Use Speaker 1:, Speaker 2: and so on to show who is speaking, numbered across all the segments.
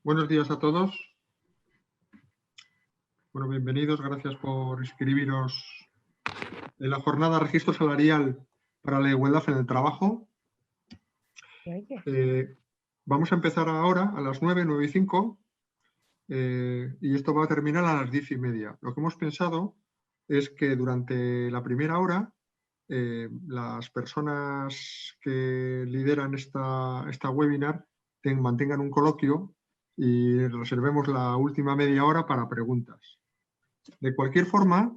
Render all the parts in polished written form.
Speaker 1: Buenos días a todos. Bueno, bienvenidos. Gracias por inscribiros en la jornada de registro salarial para la igualdad en el trabajo. Vamos a empezar ahora a las 9:05 y esto va a terminar a las 10:30. Lo que hemos pensado es que durante la primera hora las personas que lideran esta webinar mantengan un coloquio y reservemos la última media hora para preguntas. De cualquier forma,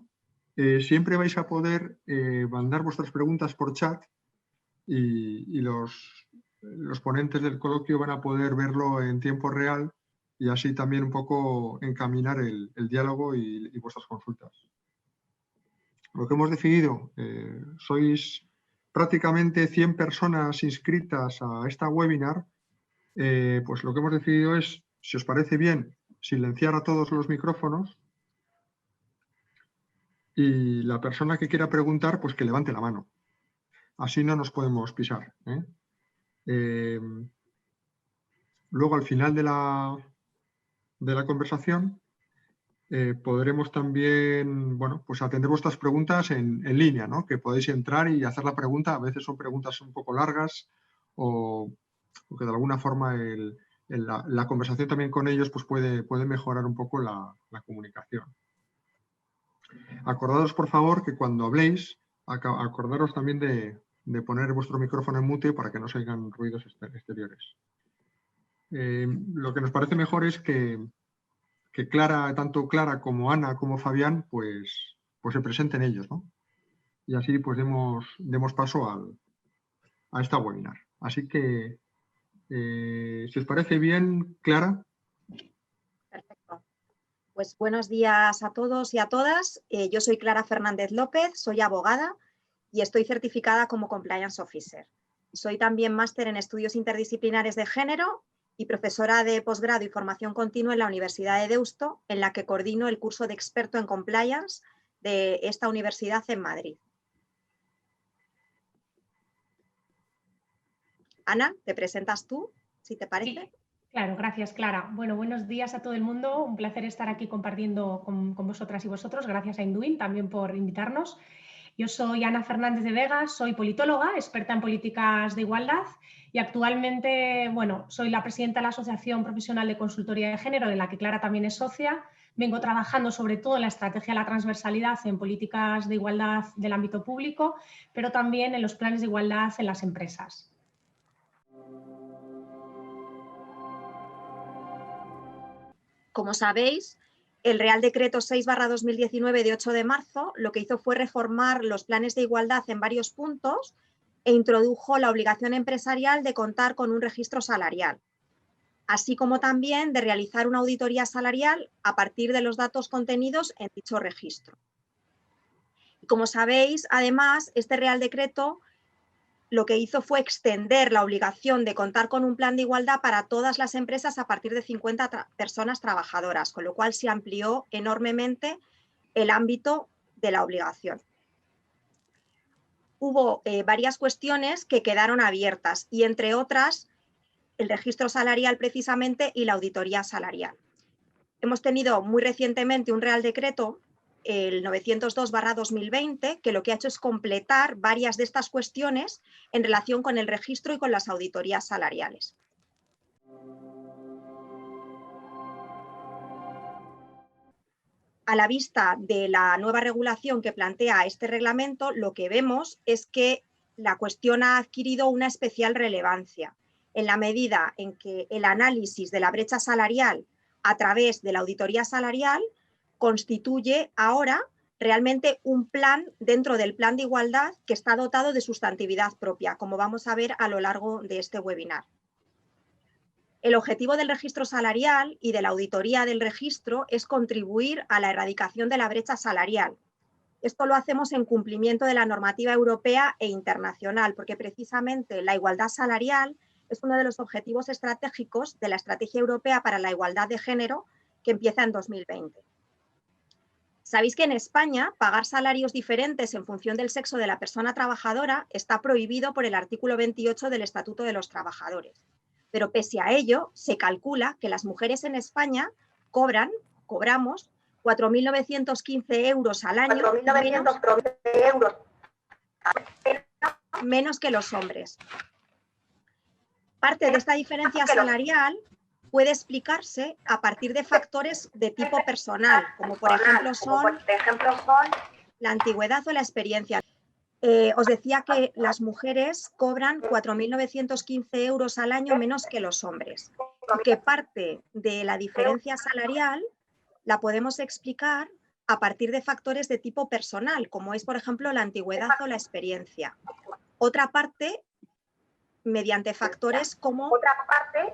Speaker 1: siempre vais a poder mandar vuestras preguntas por chat y los ponentes del coloquio van a poder verlo en tiempo real y así también un poco encaminar el diálogo y vuestras consultas. Lo que hemos decidido, sois prácticamente 100 personas inscritas a esta webinar, pues lo que hemos decidido es, si os parece bien, silenciar a todos los micrófonos y la persona que quiera preguntar, pues que levante la mano. Así no nos podemos pisar, ¿eh? Luego, al final de la conversación, podremos también, bueno, pues atender vuestras preguntas en línea, ¿no? Que podéis entrar y hacer la pregunta. A veces son preguntas un poco largas o que de alguna forma la conversación también con ellos pues puede mejorar un poco la comunicación. Acordaos, por favor, que cuando habléis, acordaros también de poner vuestro micrófono en mute para que no se oigan ruidos exteriores. Lo que nos parece mejor es que tanto Clara como Ana como Fabián pues se presenten ellos, ¿no? Y así pues demos paso a esta webinar. Así que, si os parece bien, Clara.
Speaker 2: Perfecto. Pues buenos días a todos y a todas. Yo soy Clara Fernández López, soy abogada y estoy certificada como Compliance Officer. Soy también máster en estudios interdisciplinares de género y profesora de posgrado y formación continua en la Universidad de Deusto, en la que coordino el curso de experto en Compliance de esta universidad en Madrid. Ana, ¿te presentas tú, si te parece?
Speaker 3: Sí, claro, gracias, Clara. Bueno, buenos días a todo el mundo. Un placer estar aquí compartiendo con vosotras y vosotros. Gracias a Induin también por invitarnos. Yo soy Ana Fernández de Vega, soy politóloga, experta en políticas de igualdad y actualmente, bueno, soy la presidenta de la Asociación Profesional de Consultoría de Género, de la que Clara también es socia. Vengo trabajando sobre todo en la estrategia de la transversalidad en políticas de igualdad del ámbito público, pero también en los planes de igualdad en las empresas.
Speaker 2: Como sabéis, el Real Decreto 6/2019 de 8 de marzo lo que hizo fue reformar los planes de igualdad en varios puntos e introdujo la obligación empresarial de contar con un registro salarial, así como también de realizar una auditoría salarial a partir de los datos contenidos en dicho registro. Y como sabéis, además, este Real Decreto lo que hizo fue extender la obligación de contar con un plan de igualdad para todas las empresas a partir de 50 personas trabajadoras, con lo cual se amplió enormemente el ámbito de la obligación. Hubo varias cuestiones que quedaron abiertas y, entre otras, el registro salarial precisamente y la auditoría salarial. Hemos tenido muy recientemente un Real Decreto, el 902/2020, que lo que ha hecho es completar varias de estas cuestiones en relación con el registro y con las auditorías salariales. A la vista de la nueva regulación que plantea este reglamento, lo que vemos es que la cuestión ha adquirido una especial relevancia, en la medida en que el análisis de la brecha salarial a través de la auditoría salarial constituye ahora realmente un plan dentro del plan de igualdad que está dotado de sustantividad propia, como vamos a ver a lo largo de este webinar. El objetivo del registro salarial y de la auditoría del registro es contribuir a la erradicación de la brecha salarial. Esto lo hacemos en cumplimiento de la normativa europea e internacional, porque precisamente la igualdad salarial es uno de los objetivos estratégicos de la Estrategia Europea para la Igualdad de Género, que empieza en 2020. Sabéis que en España pagar salarios diferentes en función del sexo de la persona trabajadora está prohibido por el artículo 28 del Estatuto de los Trabajadores. Pero pese a ello, se calcula que las mujeres en España cobramos 4.915 euros al año menos que los hombres. Parte de esta diferencia salarial puede explicarse a partir de factores de tipo personal, como por ejemplo son la antigüedad o la experiencia. Os decía que las mujeres cobran 4.915 euros al año menos que los hombres, y que parte de la diferencia salarial la podemos explicar a partir de factores de tipo personal, como es, por ejemplo, la antigüedad o la experiencia. Otra parte, mediante factores como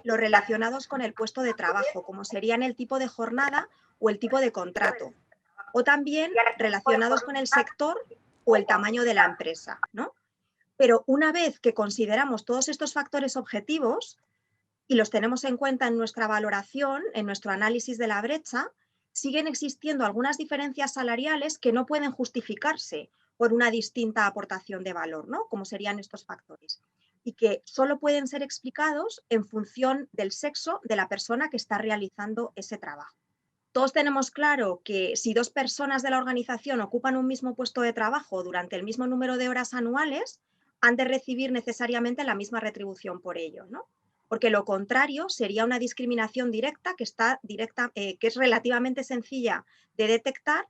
Speaker 2: los relacionados con el puesto de trabajo, como serían el tipo de jornada o el tipo de contrato, o también relacionados con el sector o el tamaño de la empresa, ¿no? Pero una vez que consideramos todos estos factores objetivos y los tenemos en cuenta en nuestra valoración, en nuestro análisis de la brecha, siguen existiendo algunas diferencias salariales que no pueden justificarse por una distinta aportación de valor, ¿no? Como serían estos factores, y que solo pueden ser explicados en función del sexo de la persona que está realizando ese trabajo. Todos tenemos claro que si dos personas de la organización ocupan un mismo puesto de trabajo durante el mismo número de horas anuales, han de recibir necesariamente la misma retribución por ello, ¿no? Porque lo contrario sería una discriminación directa que es relativamente sencilla de detectar,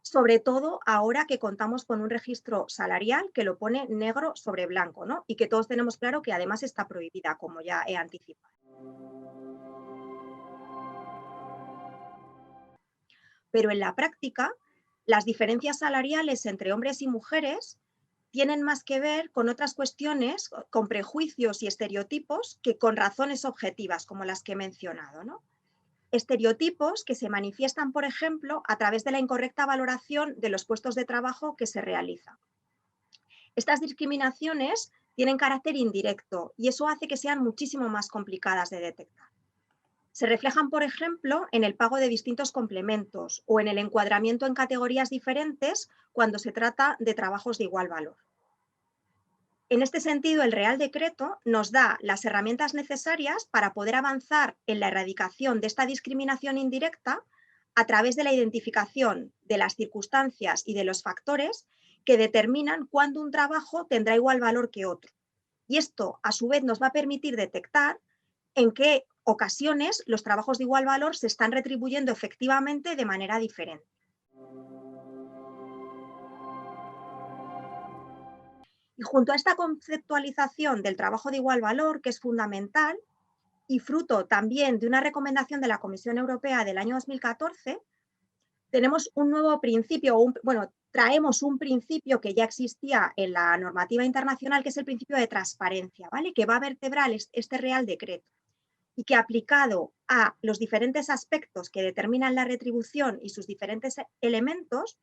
Speaker 2: sobre todo ahora que contamos con un registro salarial que lo pone negro sobre blanco, ¿no? Y que todos tenemos claro que además está prohibida, como ya he anticipado. Pero en la práctica, las diferencias salariales entre hombres y mujeres tienen más que ver con otras cuestiones, con prejuicios y estereotipos, que con razones objetivas, como las que he mencionado, ¿no? Estereotipos que se manifiestan, por ejemplo, a través de la incorrecta valoración de los puestos de trabajo que se realizan. Estas discriminaciones tienen carácter indirecto y eso hace que sean muchísimo más complicadas de detectar. Se reflejan, por ejemplo, en el pago de distintos complementos o en el encuadramiento en categorías diferentes cuando se trata de trabajos de igual valor. En este sentido, el Real Decreto nos da las herramientas necesarias para poder avanzar en la erradicación de esta discriminación indirecta a través de la identificación de las circunstancias y de los factores que determinan cuándo un trabajo tendrá igual valor que otro. Y esto, a su vez, nos va a permitir detectar en qué ocasiones los trabajos de igual valor se están retribuyendo efectivamente de manera diferente. Y junto a esta conceptualización del trabajo de igual valor, que es fundamental, y fruto también de una recomendación de la Comisión Europea del año 2014, tenemos un nuevo principio, traemos un principio que ya existía en la normativa internacional, que es el principio de transparencia, ¿vale? Que va a vertebrar este Real Decreto y que, aplicado a los diferentes aspectos que determinan la retribución y sus diferentes elementos,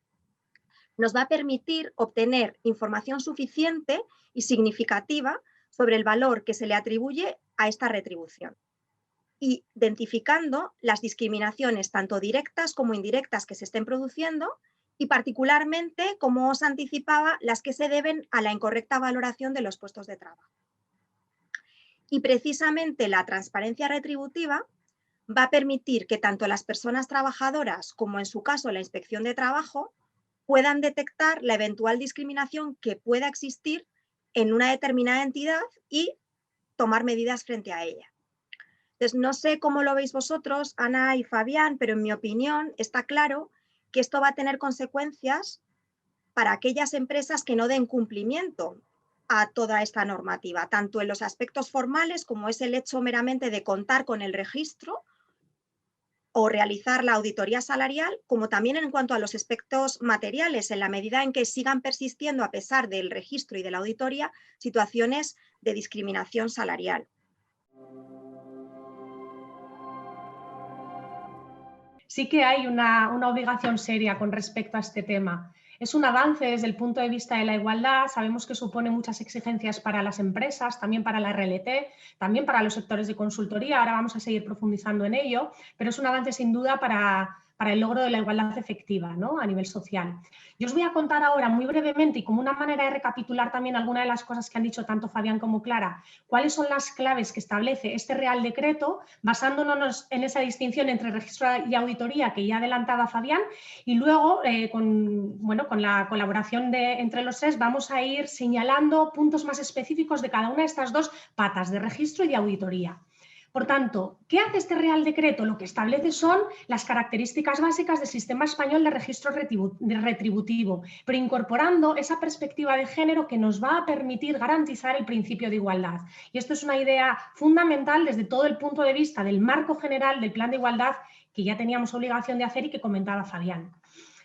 Speaker 2: nos va a permitir obtener información suficiente y significativa sobre el valor que se le atribuye a esta retribución, identificando las discriminaciones tanto directas como indirectas que se estén produciendo y particularmente, como os anticipaba, las que se deben a la incorrecta valoración de los puestos de trabajo. Y precisamente la transparencia retributiva va a permitir que tanto las personas trabajadoras como, en su caso, la Inspección de Trabajo, puedan detectar la eventual discriminación que pueda existir en una determinada entidad y tomar medidas frente a ella. Entonces, no sé cómo lo veis vosotros, Ana y Fabián, pero en mi opinión está claro que esto va a tener consecuencias para aquellas empresas que no den cumplimiento a toda esta normativa, tanto en los aspectos formales, como es el hecho meramente de contar con el registro o realizar la auditoría salarial, como también en cuanto a los aspectos materiales, en la medida en que sigan persistiendo, a pesar del registro y de la auditoría, situaciones de discriminación salarial.
Speaker 3: Sí que hay una obligación seria con respecto a este tema. Es un avance desde el punto de vista de la igualdad. Sabemos que supone muchas exigencias para las empresas, también para la RLT, también para los sectores de consultoría. Ahora vamos a seguir profundizando en ello, pero es un avance sin duda para para el logro de la igualdad efectiva, ¿no?, a nivel social. Yo os voy a contar ahora muy brevemente y como una manera de recapitular también algunas de las cosas que han dicho tanto Fabián como Clara, cuáles son las claves que establece este Real Decreto, basándonos en esa distinción entre registro y auditoría que ya adelantaba Fabián, y luego con la colaboración entre los tres vamos a ir señalando puntos más específicos de cada una de estas dos patas, de registro y de auditoría. Por tanto, ¿qué hace este Real Decreto? Lo que establece son las características básicas del sistema español de registro retributivo, pero incorporando esa perspectiva de género que nos va a permitir garantizar el principio de igualdad. Y esto es una idea fundamental desde todo el punto de vista del marco general del Plan de Igualdad que ya teníamos obligación de hacer y que comentaba Fabián.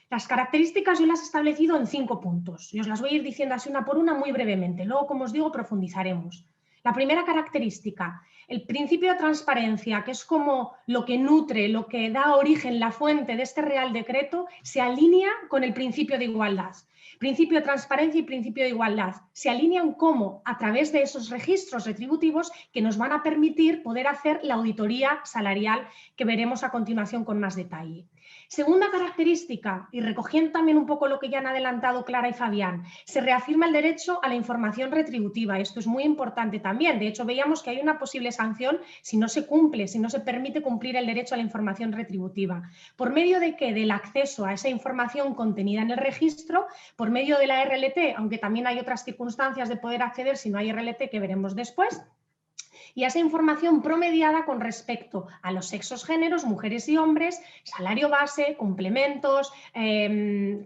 Speaker 3: Las características yo las he establecido en 5 puntos y os las voy a ir diciendo así una por una muy brevemente. Luego, como os digo, profundizaremos. La primera característica, el principio de transparencia, que es como lo que nutre, lo que da origen, la fuente de este Real Decreto, se alinea con el principio de igualdad. Principio de transparencia y principio de igualdad se alinean como a través de esos registros retributivos que nos van a permitir poder hacer la auditoría salarial que veremos a continuación con más detalle. Segunda característica, y recogiendo también un poco lo que ya han adelantado Clara y Fabián, se reafirma el derecho a la información retributiva. Esto es muy importante también. De hecho, veíamos que hay una posible sanción si no se cumple, si no se permite cumplir el derecho a la información retributiva. ¿Por medio de qué? Del acceso a esa información contenida en el registro, por medio de la RLT, aunque también hay otras circunstancias de poder acceder si no hay RLT que veremos después, y a esa información promediada con respecto a los sexos, géneros, mujeres y hombres, salario base, complementos,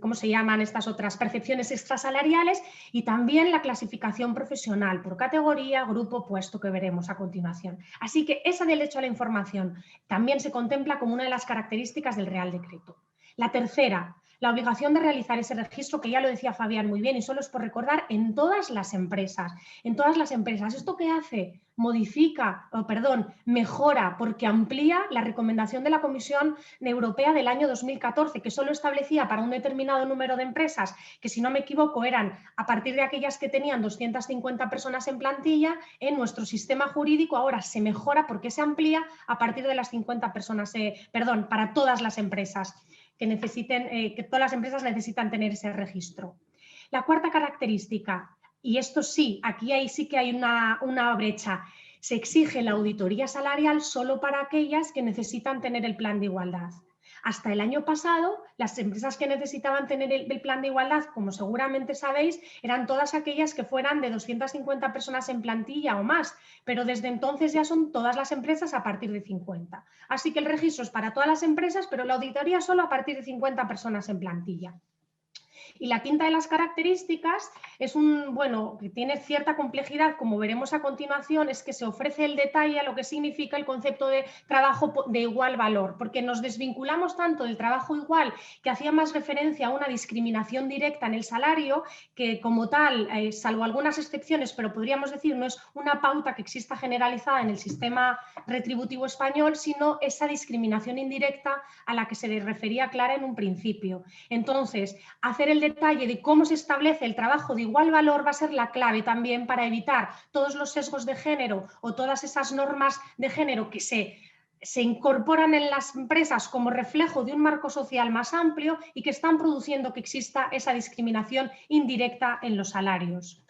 Speaker 3: ¿cómo se llaman estas otras? Percepciones extrasalariales y también la clasificación profesional por categoría, grupo, puesto que veremos a continuación. Así que ese derecho a la información también se contempla como una de las características del Real Decreto. La tercera, la obligación de realizar ese registro, que ya lo decía Fabián muy bien, y solo es por recordar, en todas las empresas. En todas las empresas. ¿Esto qué hace? Mejora, porque amplía la recomendación de la Comisión Europea del año 2014, que solo establecía para un determinado número de empresas, que si no me equivoco eran a partir de aquellas que tenían 250 personas en plantilla. En nuestro sistema jurídico ahora se mejora porque se amplía a partir de las 50 personas, para todas las empresas que todas las empresas necesitan tener ese registro. La cuarta característica, y esto sí, aquí sí que hay una brecha, se exige la auditoría salarial solo para aquellas que necesitan tener el plan de igualdad. Hasta el año pasado, las empresas que necesitaban tener el plan de igualdad, como seguramente sabéis, eran todas aquellas que fueran de 250 personas en plantilla o más, pero desde entonces ya son todas las empresas a partir de 50. Así que el registro es para todas las empresas, pero la auditoría solo a partir de 50 personas en plantilla. Y la quinta de las características es que tiene cierta complejidad, como veremos a continuación, es que se ofrece el detalle a lo que significa el concepto de trabajo de igual valor, porque nos desvinculamos tanto del trabajo igual, que hacía más referencia a una discriminación directa en el salario, que como tal, salvo algunas excepciones, pero podríamos decir no es una pauta que exista generalizada en el sistema retributivo español, sino esa discriminación indirecta a la que se le refería Clara en un principio. Entonces, hacer el detalle de cómo se establece el trabajo de igual valor va a ser la clave también para evitar todos los sesgos de género o todas esas normas de género que se incorporan en las empresas como reflejo de un marco social más amplio y que están produciendo que exista esa discriminación indirecta en los salarios.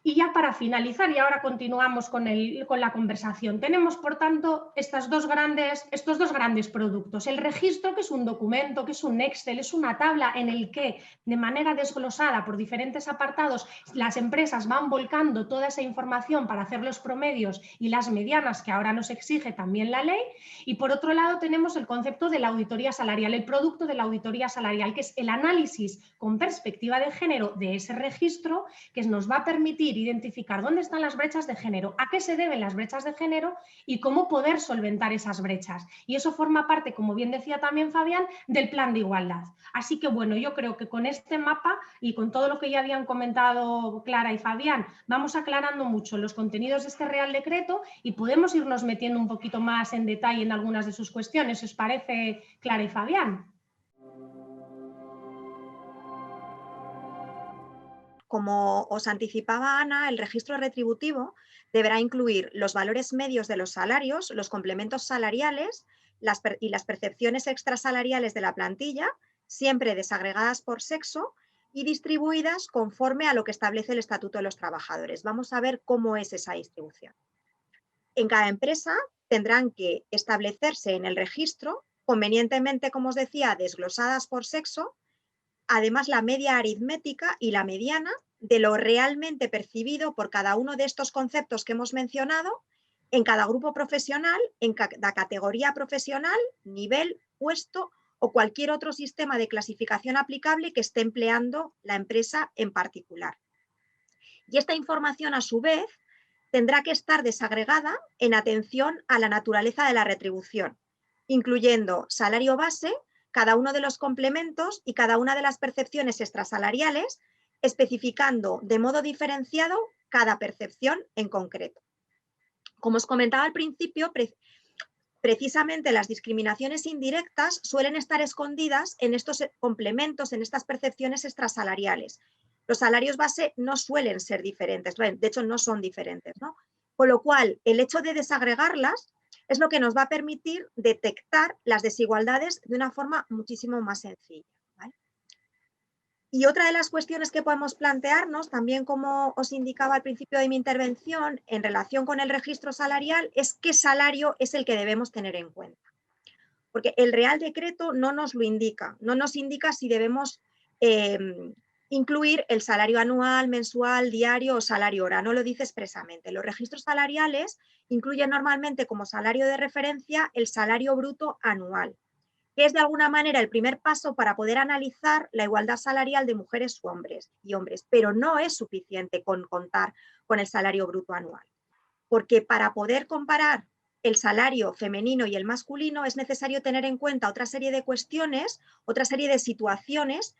Speaker 3: Y ya para finalizar, y ahora continuamos con la conversación, tenemos por tanto estos dos grandes productos. El registro, que es un documento, que es un Excel, es una tabla en el que de manera desglosada por diferentes apartados las empresas van volcando toda esa información para hacer los promedios y las medianas que ahora nos exige también la ley. Y por otro lado tenemos el concepto de la auditoría salarial, el producto de la auditoría salarial, que es el análisis con perspectiva de género de ese registro, que nos va a permitir identificar dónde están las brechas de género, a qué se deben las brechas de género y cómo poder solventar esas brechas. Y eso forma parte, como bien decía también Fabián, del plan de igualdad. Así que yo creo que con este mapa y con todo lo que ya habían comentado Clara y Fabián, vamos aclarando mucho los contenidos de este Real Decreto y podemos irnos metiendo un poquito más en detalle en algunas de sus cuestiones. ¿Os parece, Clara y Fabián?
Speaker 2: Como os anticipaba Ana, el registro retributivo deberá incluir los valores medios de los salarios, los complementos salariales, y las percepciones extrasalariales de la plantilla, siempre desagregadas por sexo y distribuidas conforme a lo que establece el Estatuto de los Trabajadores. Vamos a ver cómo es esa distribución. En cada empresa tendrán que establecerse en el registro, convenientemente, como os decía, desglosadas por sexo, además la media aritmética y la mediana de lo realmente percibido por cada uno de estos conceptos que hemos mencionado en cada grupo profesional, en cada categoría profesional, nivel, puesto o cualquier otro sistema de clasificación aplicable que esté empleando la empresa en particular. Y esta información, a su vez, tendrá que estar desagregada en atención a la naturaleza de la retribución, incluyendo salario base, cada uno de los complementos y cada una de las percepciones extrasalariales, especificando de modo diferenciado cada percepción en concreto. Como os comentaba al principio, precisamente las discriminaciones indirectas suelen estar escondidas en estos complementos, en estas percepciones extrasalariales. Los salarios base no suelen ser diferentes, de hecho no son diferentes, ¿no? Con lo cual, el hecho de desagregarlas es lo que nos va a permitir detectar las desigualdades de una forma muchísimo más sencilla, ¿vale? Y otra de las cuestiones que podemos plantearnos, también como os indicaba al principio de mi intervención, en relación con el registro salarial, es qué salario es el que debemos tener en cuenta. Porque el Real Decreto no nos lo indica, no nos indica si debemos incluir el salario anual, mensual, diario o salario hora, no lo dice expresamente. Los registros salariales incluyen normalmente como salario de referencia el salario bruto anual, que es de alguna manera el primer paso para poder analizar la igualdad salarial de mujeres y hombres, pero no es suficiente con contar con el salario bruto anual, porque para poder comparar el salario femenino y el masculino es necesario tener en cuenta otra serie de cuestiones, otra serie de situaciones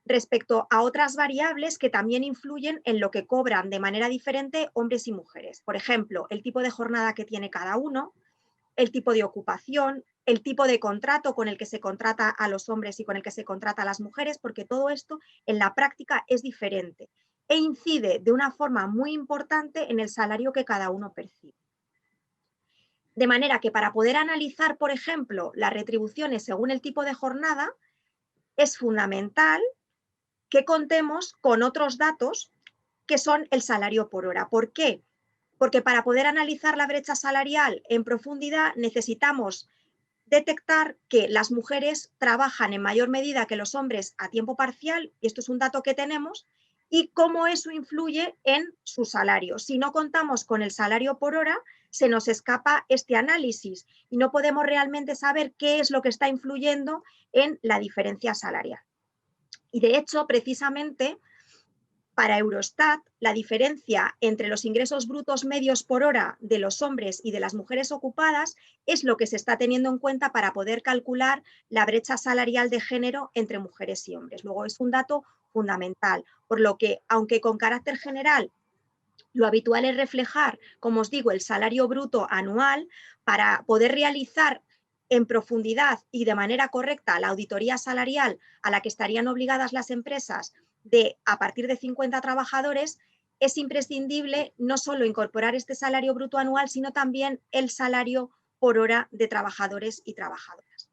Speaker 2: respecto a otras variables que también influyen en lo que cobran de manera diferente hombres y mujeres. Por ejemplo, el tipo de jornada que tiene cada uno, el tipo de ocupación, el tipo de contrato con el que se contrata a los hombres y con el que se contrata a las mujeres, porque todo esto en la práctica es diferente e incide de una forma muy importante en el salario que cada uno percibe. De manera que para poder analizar, por ejemplo, las retribuciones según el tipo de jornada, es fundamental que contemos con otros datos que son el salario por hora. ¿Por qué? Porque para poder analizar la brecha salarial en profundidad necesitamos detectar que las mujeres trabajan en mayor medida que los hombres a tiempo parcial, y esto es un dato que tenemos, y cómo eso influye en su salario. Si no contamos con el salario por hora, se nos escapa este análisis y no podemos realmente saber qué es lo que está influyendo en la diferencia salarial. Y de hecho, precisamente, para Eurostat, la diferencia entre los ingresos brutos medios por hora de los hombres y de las mujeres ocupadas es lo que se está teniendo en cuenta para poder calcular la brecha salarial de género entre mujeres y hombres. Luego, es un dato fundamental, por lo que, aunque con carácter general, lo habitual es reflejar, como os digo, el salario bruto anual para poder realizar en profundidad y de manera correcta la auditoría salarial a la que estarían obligadas las empresas a partir de 50 trabajadores, es imprescindible no solo incorporar este salario bruto anual, sino también el salario por hora de trabajadores y trabajadoras.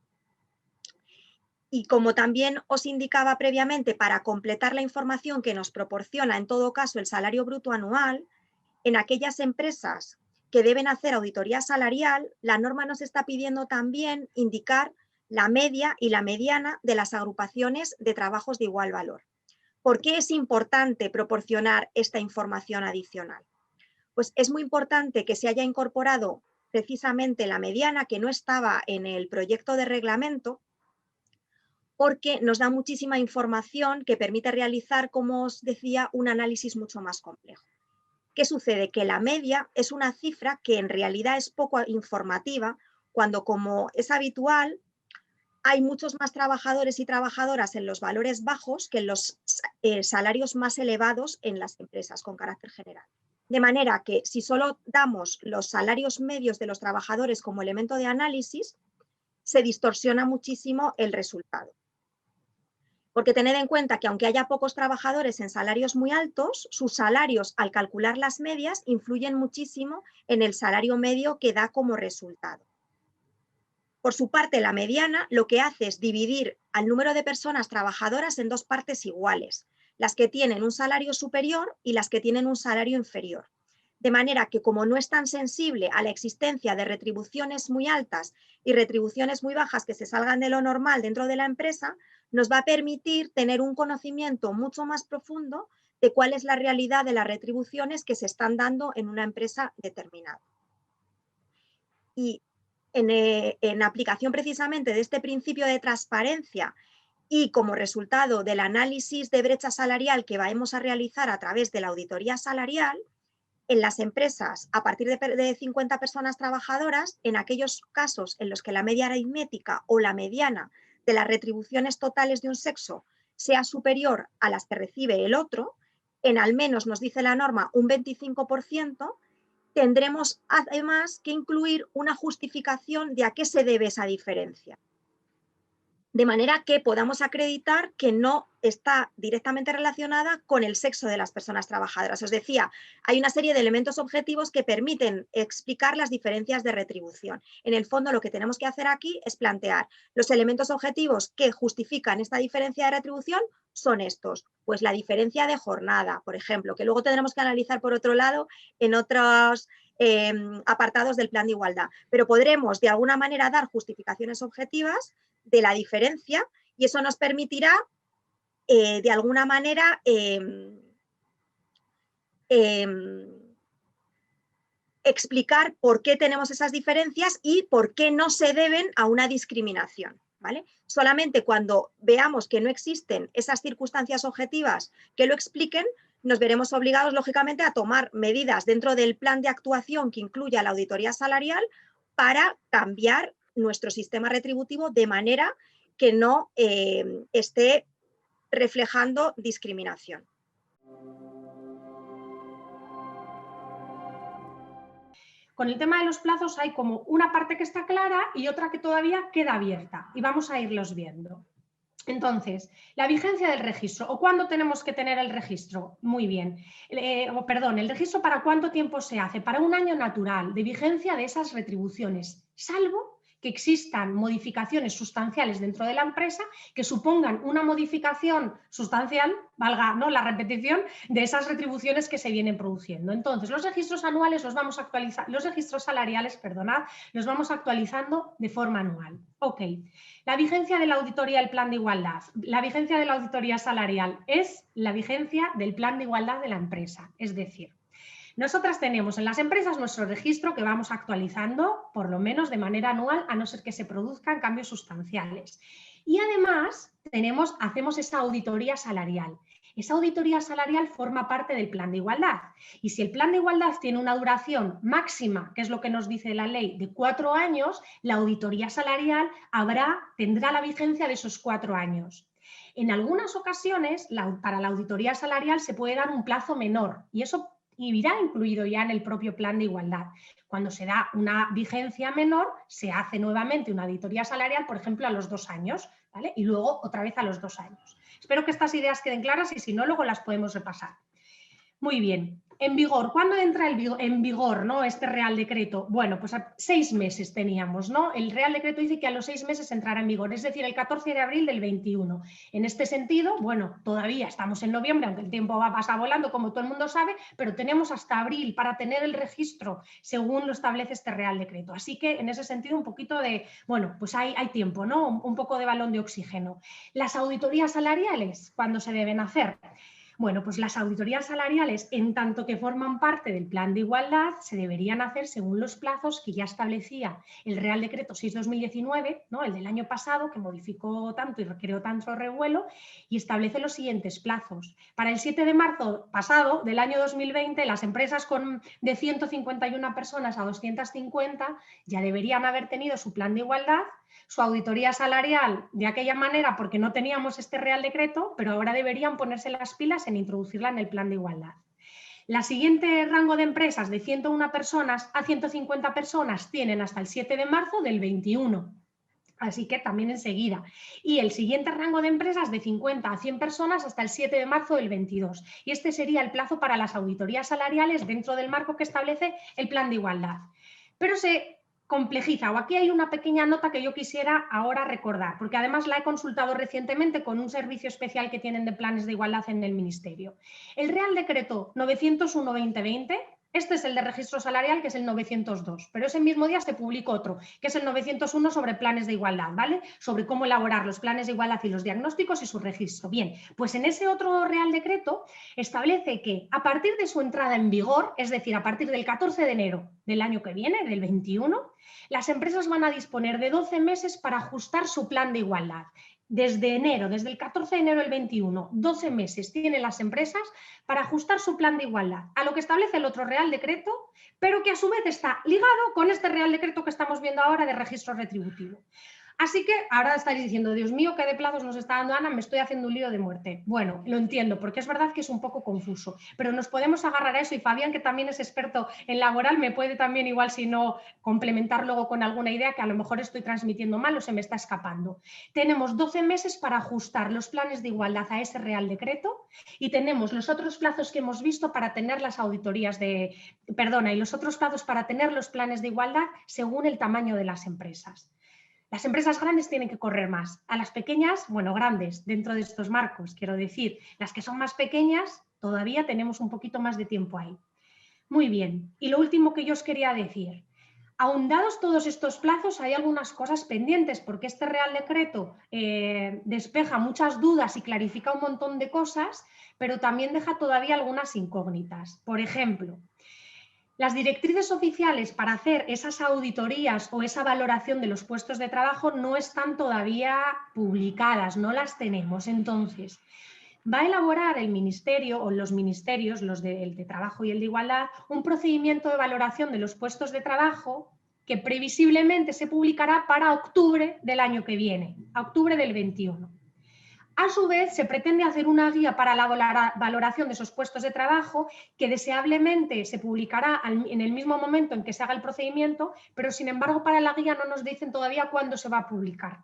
Speaker 2: Y como también os indicaba previamente, para completar la información que nos proporciona en todo caso el salario bruto anual, en aquellas empresas que deben hacer auditoría salarial, la norma nos está pidiendo también indicar la media y la mediana de las agrupaciones de trabajos de igual valor. ¿Por qué es importante proporcionar esta información adicional? Pues es muy importante que se haya incorporado precisamente la mediana, que no estaba en el proyecto de reglamento, porque nos da muchísima información que permite realizar, como os decía, un análisis mucho más complejo. ¿Qué sucede? Que la media es una cifra que en realidad es poco informativa, cuando, como es habitual, hay muchos más trabajadores y trabajadoras en los valores bajos que en los salarios más elevados en las empresas con carácter general. De manera que si solo damos los salarios medios de los trabajadores como elemento de análisis, se distorsiona muchísimo el resultado. Porque tened en cuenta que aunque haya pocos trabajadores en salarios muy altos, sus salarios al calcular las medias influyen muchísimo en el salario medio que da como resultado. Por su parte, la mediana lo que hace es dividir al número de personas trabajadoras en dos partes iguales, las que tienen un salario superior y las que tienen un salario inferior. De manera que, como no es tan sensible a la existencia de retribuciones muy altas y retribuciones muy bajas que se salgan de lo normal dentro de la empresa, nos va a permitir tener un conocimiento mucho más profundo de cuál es la realidad de las retribuciones que se están dando en una empresa determinada. Y en aplicación precisamente de este principio de transparencia y como resultado del análisis de brecha salarial que vamos a realizar a través de la auditoría salarial, en las empresas a partir de 50 personas trabajadoras, en aquellos casos en los que la media aritmética o la mediana de las retribuciones totales de un sexo sea superior a las que recibe el otro, en al menos, nos dice la norma, un 25%, tendremos además que incluir una justificación de a qué se debe esa diferencia. De manera que podamos acreditar que no está directamente relacionada con el sexo de las personas trabajadoras. Os decía, hay una serie de elementos objetivos que permiten explicar las diferencias de retribución. En el fondo, lo que tenemos que hacer aquí es plantear los elementos objetivos que justifican esta diferencia de retribución son estos. Pues la diferencia de jornada, por ejemplo, que luego tendremos que analizar por otro lado en otros apartados del plan de igualdad. Pero podremos de alguna manera dar justificaciones objetivas de la diferencia y eso nos permitirá de alguna manera explicar por qué tenemos esas diferencias y por qué no se deben a una discriminación, ¿vale? Solamente cuando veamos que no existen esas circunstancias objetivas que lo expliquen, nos veremos obligados, lógicamente, a tomar medidas dentro del plan de actuación que incluya la auditoría salarial para cambiar nuestro sistema retributivo de manera que no esté reflejando discriminación.
Speaker 3: Con el tema de los plazos hay como una parte que está clara y otra que todavía queda abierta y vamos a irlos viendo. Entonces, la vigencia del registro, o cuándo tenemos que tener el registro. Muy bien. ¿El registro para cuánto tiempo se hace? Para un año natural de vigencia de esas retribuciones, salvo que existan modificaciones sustanciales dentro de la empresa que supongan una modificación sustancial, valga, ¿no?, la repetición de esas retribuciones que se vienen produciendo. Entonces, los registros anuales los vamos a actualizar, los registros salariales, perdonad, los vamos actualizando de forma anual. Ok. La vigencia de la auditoría del plan de igualdad. La vigencia de la auditoría salarial es la vigencia del plan de igualdad de la empresa. Es decir, nosotras tenemos en las empresas nuestro registro que vamos actualizando por lo menos de manera anual, a no ser que se produzcan cambios sustanciales. Y además hacemos esa auditoría salarial. Esa auditoría salarial forma parte del plan de igualdad. Y si el plan de igualdad tiene una duración máxima, que es lo que nos dice la ley, de 4 años, la auditoría salarial tendrá la vigencia de esos 4 años. En algunas ocasiones, para la auditoría salarial se puede dar un plazo menor y eso irá incluido ya en el propio plan de igualdad. Cuando se da una vigencia menor, se hace nuevamente una auditoría salarial, por ejemplo, a los 2 años, ¿vale? Y luego otra vez a los 2 años. Espero que estas ideas queden claras y si no, luego las podemos repasar. Muy bien. En vigor, ¿cuándo entra en vigor, ¿no?, este Real Decreto? Bueno, pues a 6 meses teníamos, ¿no? El Real Decreto dice que a los 6 meses entrará en vigor, es decir, el 14 de abril del 21. En este sentido, bueno, todavía estamos en noviembre, aunque el tiempo va a pasar volando, como todo el mundo sabe, pero tenemos hasta abril para tener el registro, según lo establece este Real Decreto. Así que, en ese sentido, un poquito de, bueno, pues hay tiempo, ¿no? Un poco de balón de oxígeno. Las auditorías salariales, ¿cuándo se deben hacer? Bueno, pues las auditorías salariales, en tanto que forman parte del plan de igualdad, se deberían hacer según los plazos que ya establecía el Real Decreto 6/2019, ¿no?, el del año pasado, que modificó tanto y creó tanto revuelo, y establece los siguientes plazos. Para el 7 de marzo pasado, del año 2020, las empresas de 151 personas a 250 ya deberían haber tenido su plan de igualdad, su auditoría salarial de aquella manera porque no teníamos este Real Decreto, pero ahora deberían ponerse las pilas en introducirla en el plan de igualdad. La siguiente rango de empresas de 101 personas a 150 personas tienen hasta el 7 de marzo del 21. Así que también enseguida. Y el siguiente rango de empresas de 50 a 100 personas hasta el 7 de marzo del 22. Y este sería el plazo para las auditorías salariales dentro del marco que establece el plan de igualdad. Pero se complejiza, o aquí hay una pequeña nota que yo quisiera ahora recordar, porque además la he consultado recientemente con un servicio especial que tienen de planes de igualdad en el Ministerio. El Real Decreto 901/2020, este es el de registro salarial, que es el 902, pero ese mismo día se publicó otro, que es el 901 sobre planes de igualdad, ¿vale? Sobre cómo elaborar los planes de igualdad y los diagnósticos y su registro. Bien, pues en ese otro Real Decreto establece que a partir de su entrada en vigor, es decir, a partir del 14 de enero del año que viene, del 21, las empresas van a disponer de 12 meses para ajustar su plan de igualdad. Desde enero, desde el 14 de enero del 21, 12 meses tienen las empresas para ajustar su plan de igualdad a lo que establece el otro Real Decreto, pero que a su vez está ligado con este Real Decreto que estamos viendo ahora de registro retributivo. Así que ahora estaréis diciendo, Dios mío, qué de plazos nos está dando Ana, me estoy haciendo un lío de muerte. Bueno, lo entiendo, porque es verdad que es un poco confuso, pero nos podemos agarrar a eso y Fabián, que también es experto en laboral, me puede también igual, si no, complementar luego con alguna idea que a lo mejor estoy transmitiendo mal o se me está escapando. Tenemos 12 meses para ajustar los planes de igualdad a ese Real Decreto y tenemos los otros plazos que hemos visto para tener las auditorías y los otros plazos para tener los planes de igualdad según el tamaño de las empresas. Las empresas grandes tienen que correr más. A las pequeñas, bueno, grandes, dentro de estos marcos, quiero decir, las que son más pequeñas, todavía tenemos un poquito más de tiempo ahí. Muy bien. Y lo último que yo os quería decir. Aun dados todos estos plazos, hay algunas cosas pendientes, porque este Real Decreto despeja muchas dudas y clarifica un montón de cosas, pero también deja todavía algunas incógnitas. Por ejemplo, las directrices oficiales para hacer esas auditorías o esa valoración de los puestos de trabajo no están todavía publicadas, no las tenemos. Entonces, va a elaborar el Ministerio o los ministerios, los de Trabajo y el de Igualdad, un procedimiento de valoración de los puestos de trabajo que previsiblemente se publicará para octubre del año que viene, a octubre del 21. A su vez, se pretende hacer una guía para la valoración de esos puestos de trabajo que deseablemente se publicará en el mismo momento en que se haga el procedimiento, pero sin embargo para la guía no nos dicen todavía cuándo se va a publicar.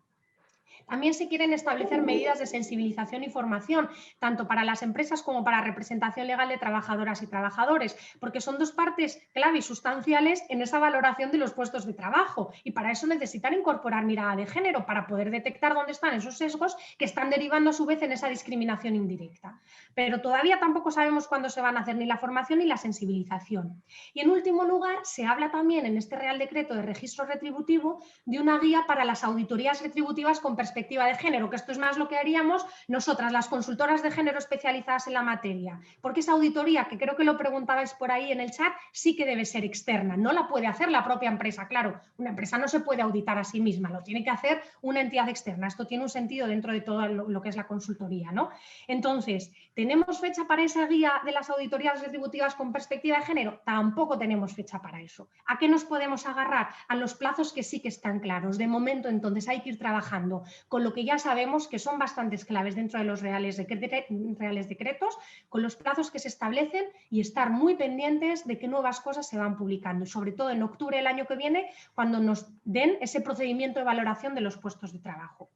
Speaker 3: También se quieren establecer medidas de sensibilización y formación, tanto para las empresas como para representación legal de trabajadoras y trabajadores, porque son dos partes clave y sustanciales en esa valoración de los puestos de trabajo. Y para eso necesitan incorporar mirada de género, para poder detectar dónde están esos sesgos que están derivando a su vez en esa discriminación indirecta. Pero todavía tampoco sabemos cuándo se van a hacer ni la formación ni la sensibilización. Y en último lugar, se habla también en este Real Decreto de registro retributivo de una guía para las auditorías retributivas con perspectiva de género, que esto es más lo que haríamos nosotras, las consultoras de género especializadas en la materia, porque esa auditoría, que creo que lo preguntabais por ahí en el chat, sí que debe ser externa, no la puede hacer la propia empresa. Claro, una empresa no se puede auditar a sí misma, lo tiene que hacer una entidad externa. Esto tiene un sentido dentro de todo lo que es la consultoría, ¿no? Entonces, ¿tenemos fecha para esa guía de las auditorías retributivas con perspectiva de género? Tampoco tenemos fecha para eso. ¿A qué nos podemos agarrar? A los plazos que sí que están claros. De momento, entonces, hay que ir trabajando con lo que ya sabemos que son bastantes claves dentro de los reales decretos, con los plazos que se establecen y estar muy pendientes de qué nuevas cosas se van publicando, y sobre todo en octubre del año que viene, cuando nos den ese procedimiento de valoración de los puestos de trabajo.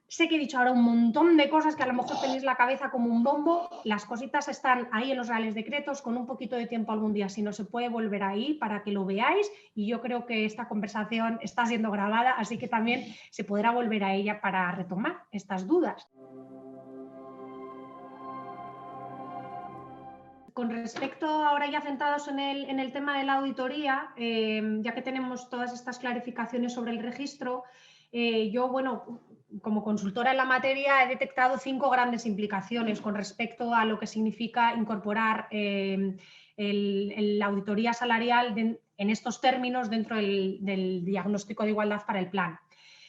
Speaker 3: Sé que he dicho ahora un montón de cosas que a lo mejor tenéis la cabeza como un bombo. Las cositas están ahí en los reales decretos, con un poquito de tiempo algún día, si no se puede volver ahí para que lo veáis, y yo creo que esta conversación está siendo grabada, así que también se podrá volver a ella para retomar estas dudas. Con respecto, ahora ya centrados en el tema de la auditoría, ya que tenemos todas estas clarificaciones sobre el registro, yo, bueno, como consultora en la materia he detectado 5 grandes implicaciones con respecto a lo que significa incorporar la auditoría salarial en estos términos dentro del diagnóstico de igualdad para el plan.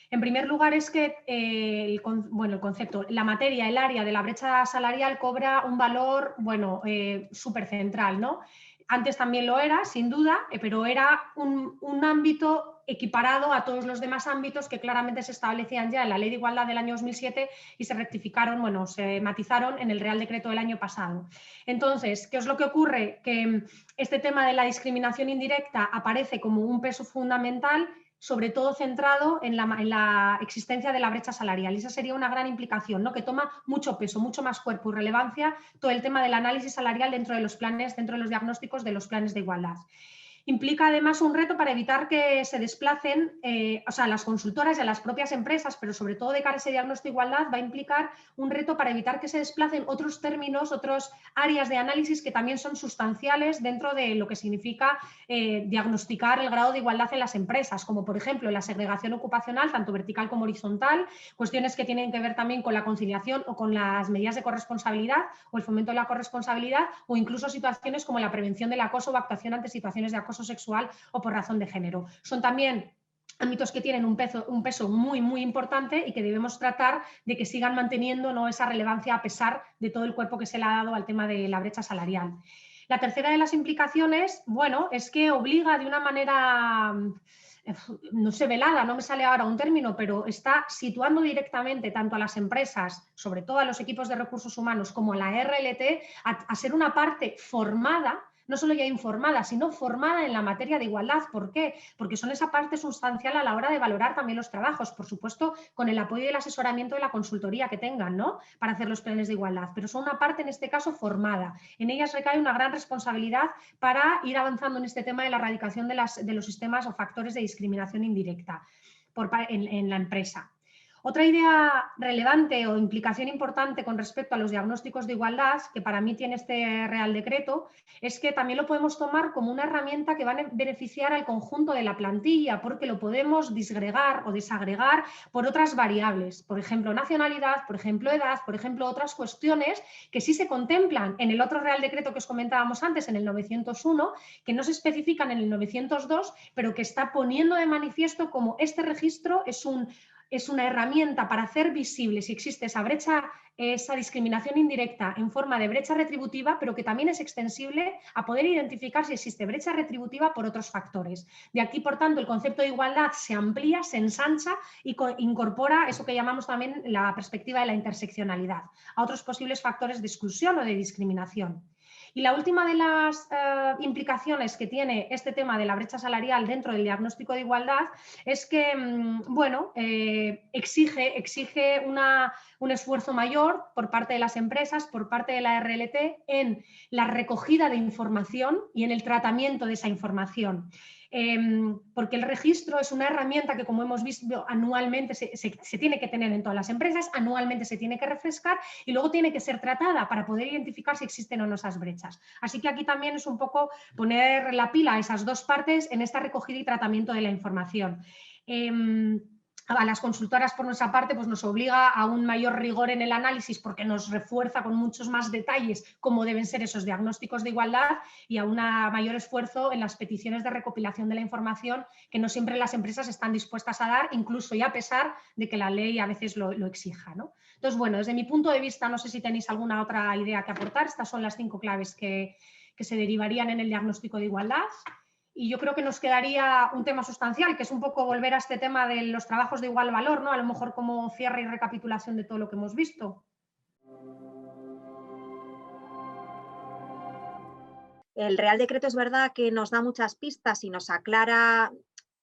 Speaker 3: En primer lugar es que el concepto, la materia, el área de la brecha salarial cobra un valor, bueno, súper central, ¿no? Antes también lo era, sin duda, pero era un ámbito equiparado a todos los demás ámbitos que claramente se establecían ya en la Ley de Igualdad del año 2007 y se rectificaron, bueno, se matizaron en el Real Decreto del año pasado. Entonces, ¿qué es lo que ocurre? Que este tema de la discriminación indirecta aparece como un peso fundamental, sobre todo centrado en la existencia de la brecha salarial. Y esa sería una gran implicación, ¿no? Que toma mucho peso, mucho más cuerpo y relevancia todo el tema del análisis salarial dentro de los planes, dentro de los diagnósticos de los planes de igualdad. implica además un reto para evitar que se desplacen, o sea, las consultoras y a las propias empresas, pero sobre todo de cara a ese diagnóstico de igualdad, va a implicar un reto para evitar que se desplacen otros términos, otras áreas de análisis que también son sustanciales dentro de lo que significa diagnosticar el grado de igualdad en las empresas, como por ejemplo la segregación ocupacional, tanto vertical como horizontal, cuestiones que tienen que ver también con la conciliación o con las medidas de corresponsabilidad o el fomento de la corresponsabilidad, o incluso situaciones como la prevención del acoso o actuación ante situaciones de acoso sexual o por razón de género. Son también ámbitos que tienen un peso muy, muy importante y que debemos tratar de que sigan manteniendo, ¿no?, esa relevancia a pesar de todo el cuerpo que se le ha dado al tema de la brecha salarial. La tercera de las implicaciones, bueno, es que obliga de una manera, no sé, velada, no me sale ahora un término, pero está situando directamente tanto a las empresas, sobre todo a los equipos de recursos humanos, como a la RLT, a ser una parte formada, no solo ya informada, sino formada en la materia de igualdad. ¿Por qué? Porque son esa parte sustancial a la hora de valorar también los trabajos, por supuesto, con el apoyo y el asesoramiento de la consultoría que tengan, ¿no?, para hacer los planes de igualdad, pero son una parte, en este caso, formada. En ellas recae una gran responsabilidad para ir avanzando en este tema de la erradicación de los sistemas o factores de discriminación indirecta en la empresa. Otra idea relevante o implicación importante con respecto a los diagnósticos de igualdad, que para mí tiene este Real Decreto, es que también lo podemos tomar como una herramienta que va a beneficiar al conjunto de la plantilla, porque lo podemos disgregar o desagregar por otras variables, por ejemplo, nacionalidad, por ejemplo, edad, por ejemplo, otras cuestiones que sí se contemplan en el otro Real Decreto que os comentábamos antes, en el 901, que no se especifican en el 902, pero que está poniendo de manifiesto cómo este registro es una herramienta para hacer visible si existe esa brecha, esa discriminación indirecta en forma de brecha retributiva, pero que también es extensible a poder identificar si existe brecha retributiva por otros factores. De aquí, por tanto, el concepto de igualdad se amplía, se ensancha y incorpora eso que llamamos también la perspectiva de la interseccionalidad a otros posibles factores de exclusión o de discriminación. Y la última de las implicaciones que tiene este tema de la brecha salarial dentro del diagnóstico de igualdad es que, bueno, exige un esfuerzo mayor por parte de las empresas, por parte de la RLT, en la recogida de información y en el tratamiento de esa información. Porque el registro es una herramienta que, como hemos visto, anualmente se tiene que tener en todas las empresas, anualmente se tiene que refrescar y luego tiene que ser tratada para poder identificar si existen o no esas brechas. Así que aquí también es un poco poner la pila a esas dos partes en esta recogida y tratamiento de la información. A las consultoras, por nuestra parte, pues nos obliga a un mayor rigor en el análisis porque nos refuerza con muchos más detalles cómo deben ser esos diagnósticos de igualdad y a un mayor esfuerzo en las peticiones de recopilación de la información que no siempre las empresas están dispuestas a dar, incluso y a pesar de que la ley a veces lo exija, ¿no? Entonces, bueno, desde mi punto de vista, no sé si tenéis alguna otra idea que aportar. Estas son las 5 claves que se derivarían en el diagnóstico de igualdad. Y yo creo que nos quedaría un tema sustancial, que es un poco volver a este tema de los trabajos de igual valor, ¿no? A lo mejor como cierre y recapitulación de todo lo que hemos visto.
Speaker 2: El Real Decreto es verdad que nos da muchas pistas y nos aclara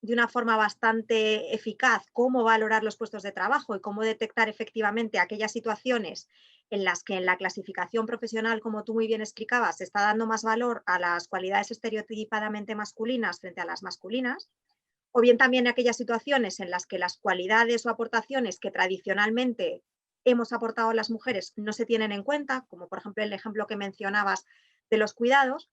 Speaker 2: de una forma bastante eficaz cómo valorar los puestos de trabajo y cómo detectar efectivamente aquellas situaciones en las que en la clasificación profesional, como tú muy bien explicabas, se está dando más valor a las cualidades estereotipadamente masculinas frente a las masculinas, o bien también aquellas situaciones en las que las cualidades o aportaciones que tradicionalmente hemos aportado las mujeres no se tienen en cuenta, como por ejemplo el ejemplo que mencionabas de los cuidados,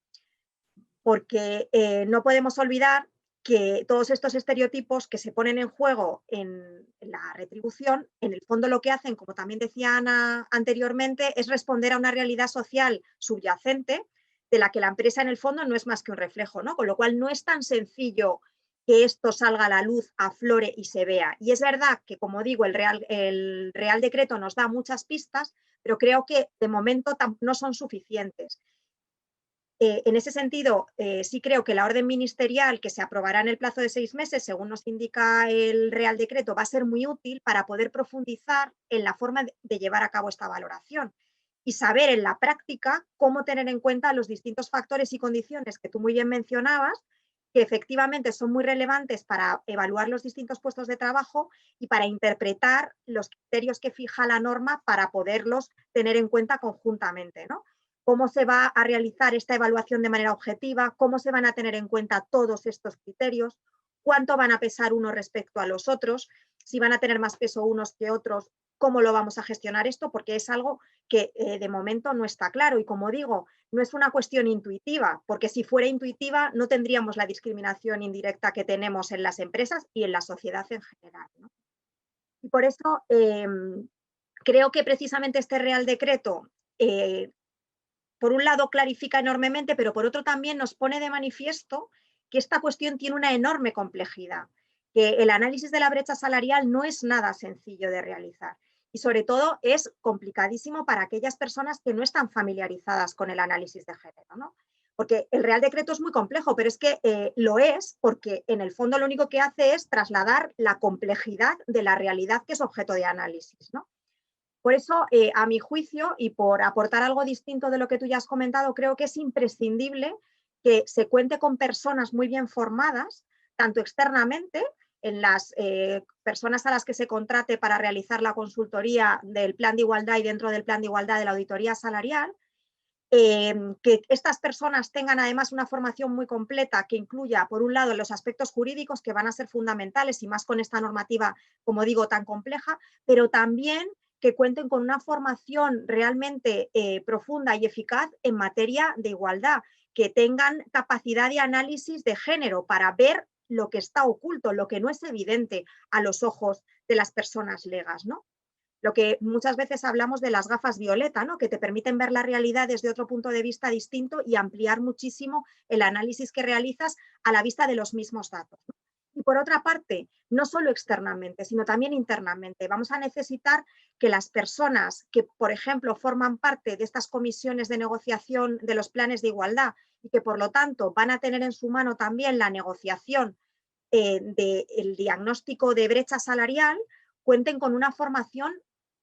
Speaker 2: porque no podemos olvidar que todos estos estereotipos que se ponen en juego en la retribución, en el fondo lo que hacen, como también decía Ana anteriormente, es responder a una realidad social subyacente de la que la empresa en el fondo no es más que un reflejo, ¿no? Con lo cual no es tan sencillo que esto salga a la luz, aflore y se vea. Y es verdad que, como digo, el Real Decreto nos da muchas pistas, pero creo que de momento no son suficientes. En ese sentido, sí creo que la orden ministerial que se aprobará en el plazo de 6 meses, según nos indica el Real Decreto, va a ser muy útil para poder profundizar en la forma de llevar a cabo esta valoración y saber en la práctica cómo tener en cuenta los distintos factores y condiciones que tú muy bien mencionabas, que efectivamente son muy relevantes para evaluar los distintos puestos de trabajo y para interpretar los criterios que fija la norma para poderlos tener en cuenta conjuntamente, ¿no? cómo se va a realizar esta evaluación de manera objetiva, cómo se van a tener en cuenta todos estos criterios, cuánto van a pesar unos respecto a los otros, si van a tener más peso unos que otros, cómo lo vamos a gestionar esto, porque es algo que de momento no está claro. Y como digo, no es una cuestión intuitiva, porque si fuera intuitiva no tendríamos la discriminación indirecta que tenemos en las empresas y en la sociedad en general, ¿no? Y por eso creo que precisamente este Real Decreto, por un lado clarifica enormemente, pero por otro también nos pone de manifiesto que esta cuestión tiene una enorme complejidad, que el análisis de la brecha salarial no es nada sencillo de realizar y sobre todo es complicadísimo para aquellas personas que no están familiarizadas con el análisis de género, ¿no? Porque el Real Decreto es muy complejo, pero es que lo es porque en el fondo lo único que hace es trasladar la complejidad de la realidad que es objeto de análisis, ¿no? Por eso, a mi juicio, y por aportar algo distinto de lo que tú ya has comentado, creo que es imprescindible que se cuente con personas muy bien formadas, tanto externamente, en las personas a las que se contrate para realizar la consultoría del plan de igualdad y dentro del plan de igualdad de la auditoría salarial, que estas personas tengan además una formación muy completa que incluya, por un lado, los aspectos jurídicos que van a ser fundamentales y más con esta normativa, como digo, tan compleja, pero también que cuenten con una formación realmente profunda y eficaz en materia de igualdad, que tengan capacidad de análisis de género para ver lo que está oculto, lo que no es evidente a los ojos de las personas legas, ¿no? Lo que muchas veces hablamos de las gafas violeta, ¿no? Que te permiten ver la realidad desde otro punto de vista distinto y ampliar muchísimo el análisis que realizas a la vista de los mismos datos, ¿no? Y por otra parte, no solo externamente, sino también internamente. Vamos a necesitar que las personas que, por ejemplo, forman parte de estas comisiones de negociación de los planes de igualdad y que, por lo tanto, van a tener en su mano también la negociación del diagnóstico de brecha salarial, cuenten con una formación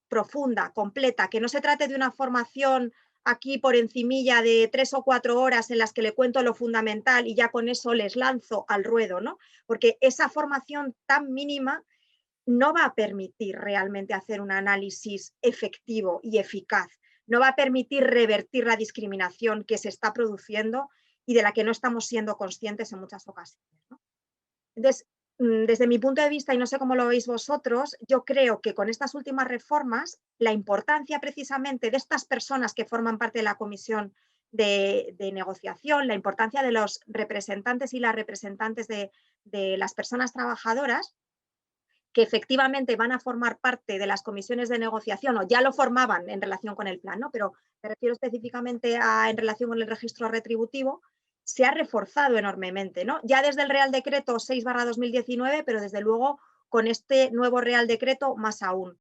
Speaker 2: profunda, completa, que no se trate de una formación aquí por encimilla de 3 o 4 horas en las que le cuento lo fundamental y ya con eso les lanzo al ruedo, ¿no? Porque esa formación tan mínima no va a permitir realmente hacer un análisis efectivo y eficaz, no va a permitir revertir la discriminación que se está produciendo y de la que no estamos siendo conscientes en muchas ocasiones, ¿no? Entonces, desde mi punto de vista, y no sé cómo lo veis vosotros, yo creo que con estas últimas reformas, la importancia precisamente de estas personas que forman parte de la comisión de negociación, la importancia de los representantes y las representantes de las personas trabajadoras, que efectivamente van a formar parte de las comisiones de negociación, o ya lo formaban en relación con el plan, ¿no? Pero me refiero específicamente en relación con el registro retributivo, se ha reforzado enormemente, ¿no? Ya desde el Real Decreto 6/2019, pero desde luego con este nuevo Real Decreto más aún.